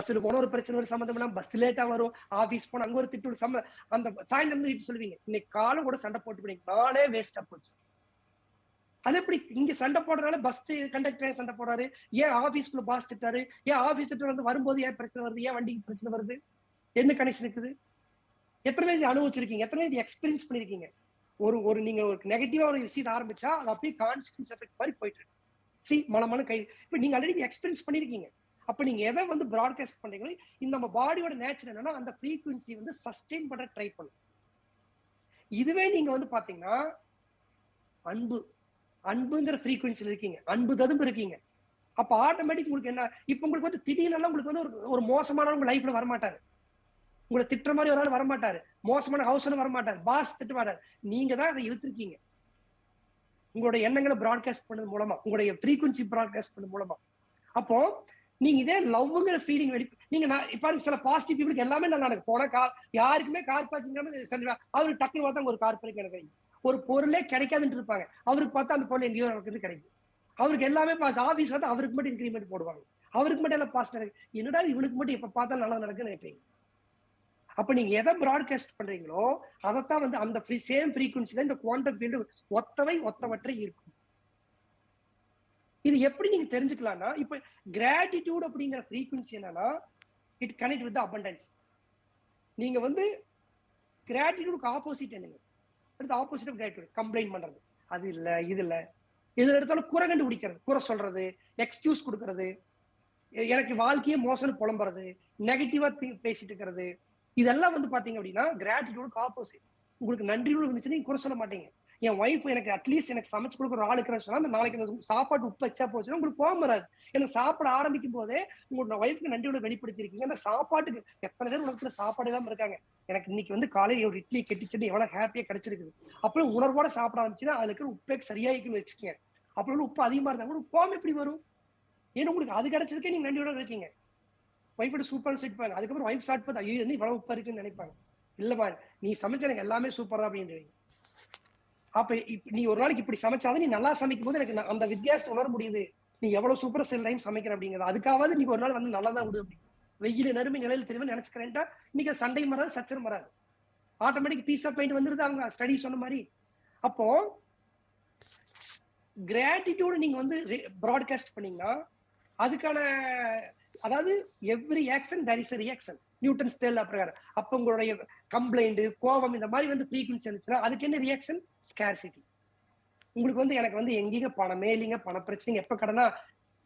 பஸ்ல போன ஒரு பிரச்சனை ஒரு சம்மந்தம் இல்லாம பஸ் லேட்டா வரும், ஆபீஸ் போன அங்க ஒரு திட்டு ஒரு அந்த சாயந்தரம் வீட்டு சொல்லுவீங்க இன்னைக்கு காலம் கூட சண்டை போட்டு போனீங்க, நாளே வேஸ்டா போச்சு. அது எப்படி இங்க சண்டை போடுறதுனால பஸ் கண்டக்டர் சண்டை போடுறாரு, ஏன் ஆபீஸ்க்குள்ள பாஸ் திட்டாரு, ஏன் ஆபீஸ் வந்து வரும்போது ஏன் பிரச்சனை வருது, ஏன் வண்டிக்கு பிரச்சனை வருது, என்ன கனெக்ஷன் இருக்குது? எத்தனை பேர் அனுபவிச்சிருக்கீங்க, எத்தனை பேர் எக்ஸ்பீரியன்ஸ் பண்ணிருக்கீங்க? ஒரு நீங்க ஒரு நெகட்டிவா ஒரு விஷயத்தை ஆரம்பிச்சா அது அப்படியே கான்சிக்வன்ஸ் எஃபெக்ட் மாதிரி போயிட்டு இருக்கு. மனமான கை இப்ப நீங்க ஆல்ரெடி எக்ஸ்பீரியன்ஸ் பண்ணிருக்கீங்க. அப்ப நீங்க எதை வந்து பிராட்காஸ்ட் பண்றீங்களோ இந்த நம்ம பாடியோட நேச்சர் என்னன்னா அந்த ஃப்ரீக்வன்சி வந்து சஸ்டெயின் பண்ற ட்ரை பண்ணும். இதுவே நீங்க வந்து பாத்தீங்கன்னா அன்புங்கிற ஃப்ரீக்வன்சில இருக்கீங்க, அன்பு ததும்பு இருக்கீங்க. அப்ப ஆட்டோமேட்டிக் உங்களுக்கு என்ன, இப்ப உங்களுக்கு வந்து திடீர்னு உங்களுக்கு வந்து ஒரு மோசமான உங்க லைஃப்ல வரமாட்டாரு, உங்களை திட்டுற மாதிரி ஒரு ஆள் வரமாட்டாரு, மோசமான ஹவுஸ் வரமாட்டாரு, பாஸ் திட்டு மாட்டாரு. நீங்க தான் அதை இழுத்துருக்கீங்க உங்களோட எண்ணங்களை பிராட்காஸ்ட் பண்ணது மூலமா, உங்களுடைய ஃப்ரீக்வன்சி பிராட்காஸ்ட் பண்ணது மூலமா. அப்போ நீங்க இதே லவ்ங்கிற ஃபீலிங் நீங்க இப்ப சில பாசிட்டிவ் பீப்புளுக்கு எல்லாமே நல்லா நடக்கும். போனா யாருக்குமே கார் பார்க்கிங் அவருக்கு டக்குனு பார்த்தா ஒரு கார் பார்க்கிங் எனக்கு ஒரு பொருளே கிடைக்காதுன்னு இருப்பாங்க, அவருக்கு பார்த்தா அந்த பொருள் எங்கேயோ நடக்குது கிடைக்கும். அவருக்கு எல்லாமே பாஸ், ஆபீஸ் வந்து அவருக்கு மட்டும் இன்கிரிமெண்ட் போடுவாங்க, அவருக்கு மட்டும் எல்லாம் பாஸ் நடக்குது, என்னடா இவனுக்கு மட்டும் எப்ப பார்த்தாலும் நல்லா நடக்குன்னு நினைப்பீங்க. அப்ப நீங்க எதை பிராட்காஸ்ட் பண்றீங்களோ அதைத்தான் வந்து அந்த சேம் ஃப்ரீக்வன்சி தான் இந்த குவாண்டம் ஃபீல்டு ஒத்தவை ஒத்தவற்றை இருக்கும். இது எப்படி நீங்க தெரிஞ்சுக்கலாம்னா, இப்ப கிராட்டிடியூட் அப்படிங்கிற ஃப்ரீக்வன்சி என்னன்னா இட் கனெக்ட் வித் அபண்டன்ஸ். நீங்க வந்து கிராட்டிடியூடுக்கு ஆப்போசிட் என்னங்க, அடுத்து ஆப்போசிட் ஆஃப் கிராட்டிடியூட் கம்ப்ளைண்ட் பண்றது, அது இல்ல இது இல்ல, எதுல எடுத்தாலும் குறை கண்டுபிடிக்கிறது, குறை சொல்றது, எக்ஸ்கியூஸ் கொடுக்கறது, எனக்கு வாழ்க்கையே மோசம்னு புலம்புறது, நெகட்டிவா பேசிட்டு இருக்கிறது, இதெல்லாம் வந்து பாத்தீங்க அப்படின்னா கிராட்டிடியூடுக்கு ஆப்போசிட். உங்களுக்கு நன்றியோடு இருந்துச்சுன்னா நீங்க குறை சொல்ல மாட்டீங்க. என் ஒய்ஃப் எனக்கு அட்லீஸ்ட் எனக்கு சமைச்சு கொடுக்குற ஆள் இருக்கிறேன்னு சொன்னா அந்த நாளைக்கு அந்த சாப்பாடு உப்பு வச்சா போச்சுன்னா உங்களுக்கு கோவம் வராது. எனக்கு சாப்பிட ஆரம்பிக்கும் போதே உங்களோட ஒய்ஃப்க்கு நன்றியோட வெளிப்படுத்தி இருக்கீங்க. அந்த சாப்பாட்டுக்கு எத்தனை பேர் உலகத்துல சாப்பாடு இல்லாம இருக்காங்க, எனக்கு இன்னைக்கு வந்து காலையில் ஒரு இட்லி கெட்டிச்சுட்டு எவ்வளவு ஹாப்பியா கிடைச்சிருக்குது, அப்புறம் உணர்வோட சாப்பிட ஆரம்பிச்சுன்னா அதுல இருக்கிற உப்பே சரியாயிக்குன்னு வச்சுக்கோங்க. அப்புறம் உப்பு அதிகமா இருந்தாங்க உங்களுக்கு கோவம் எப்படி வரும்? ஏன்னா உங்களுக்கு அது கிடைச்சதுக்கே நீங்க நன்றியோட இருக்கீங்க. ஒய்ஃபோட சூப்பர் சொல்லிப்பாங்க, அதுக்கப்புறம் ஒய்ஃப் ஸ்டார்ட் பண்ணி ஐயோ என்ன இவ்வளவு உப்பா இருக்குன்னு நினைப்பாங்க. இல்லமா நீ சமைச்ச எனக்கு எல்லாமே சூப்பர் தான் அப்படின்றீங்க. அப்ப நீ ஒரு நாளைக்கு இப்படி சமைச்சாதான் நீ நல்லா சமைக்கும் போது எனக்கு அந்த வித்தியாசத்தை உணர முடியுது, நீ எவ்வளவு சூப்பரா சில டைம் சமைக்கிற அப்படிங்கிறது. அதுக்காவது நீங்க ஒரு நாள் வந்து நல்லா தான் விடு அப்படி வெயில நறுமை நிலையில தெரியும் நினைச்சுக்கிறேன்டா இன்னைக்கு சண்டை வராது, சச்சரம் வராது, ஆட்டோமேட்டிக் பீஸ் ஆஃப் மைண்ட் வந்துருது அவங்க ஸ்டடி சொன்ன மாதிரி. அப்போ கிராட்டிடியூட் நீங்க வந்து பிராட்காஸ்ட் பண்ணீங்கன்னா அதுக்கான அதாவது every action there is a reaction, Newton's third பிரகாரம். அப்ப உங்களுடைய கம்ப்ளைண்ட் கோபம் இந்த மாதிரி வந்து ஃப்ரீக்வன்சி இருந்துச்சுன்னா அதுக்கு என்ன ரியாக்ஷன்? ஸ்கேர்சிட்டி. உங்களுக்கு வந்து எனக்கு வந்து எங்கேங்க பணமே இல்லைங்க, பண பிரச்சனைங்க எப்ப கடனா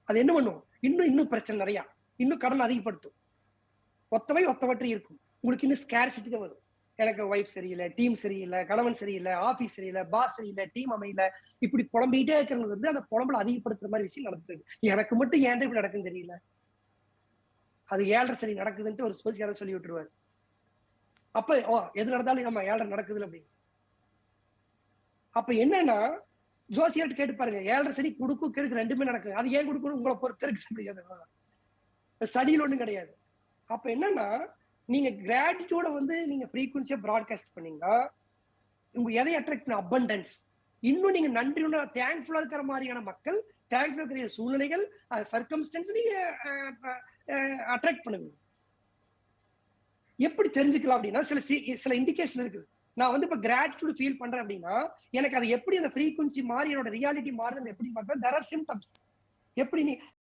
அது என்ன பண்ணும், இன்னும் பிரச்சனை நிறைய, இன்னும் கடன் அதிகப்படுத்தும், ஒத்தவை ஒத்தவற்றை இருக்கும், உங்களுக்கு இன்னும் ஸ்கேர்சிட்டி தான் வரும். எனக்கு ஒய்ஃப் சரியில்லை, டீம் சரியில்லை, கணவன் சரியில்லை, ஆபீஸ் சரியில்லை, பாஸ் சரியில்லை, டீம் அமையல, இப்படி புலம்பிட்டே இருக்கிறவங்க வந்து அந்த புலம்புல அதிகப்படுத்துற மாதிரி விஷயம் நடக்குது. எனக்கு மட்டும் ஏன் இப்படி நடக்குன்னு தெரியல, அது 7:30 சனி நடக்குதுன்ட்டு ஒரு சோசியாரர் சொல்லி விட்டுருவாரு. அப்ப எது நடந்தாலும் நம்ம 7:30 நடக்குது அப்படின்னு. அப்ப என்னன்னா ஜோசியர்கிட்ட கேட்டு பாருங்க, 7:30 சனி குடுக்கும் கெடுக்கு ரெண்டுமே நடக்குது, அது ஏன் கொடுக்கணும் உங்களை பொறுத்த இருக்க முடியாது, சனியில் ஒண்ணும் கிடையாது. அப்ப என்னன்னா நீங்க கிராட்டிடியூட வந்து நீங்க ஃப்ரீக்வன்சியா பிராட்காஸ்ட் பண்ணீங்கன்னா உங்க எதை அட்ராக்ட் பண்ண அபண்டன்ஸ், இன்னும் நீங்க நன்றியுள்ள தேங்க்ஃபுல்லா இருக்கிற மாதிரியான மக்கள், தேங்க்ஃபுல்லா இருக்கிற சூழ்நிலைகள், சர்க்கம்ஸ்டன்ஸ் நீங்க அட்ராக்ட் பண்ணுவீங்க. எப்படி தெரிஞ்சுக்கலாம் அப்படின்னா சில இண்டிகேஷன் இருக்குது. நான் வந்து இப்ப கிராட்டிடியூட் ஃபீல் பண்றேன் அப்படின்னா எனக்கு அது எப்படி அந்த ஃப்ரீக்வன்சி மாறி என்னோட ரியாலிட்டி மாறுதுன்னு எப்படி பார்ப்பேன்? There are symptoms. எப்படி நீ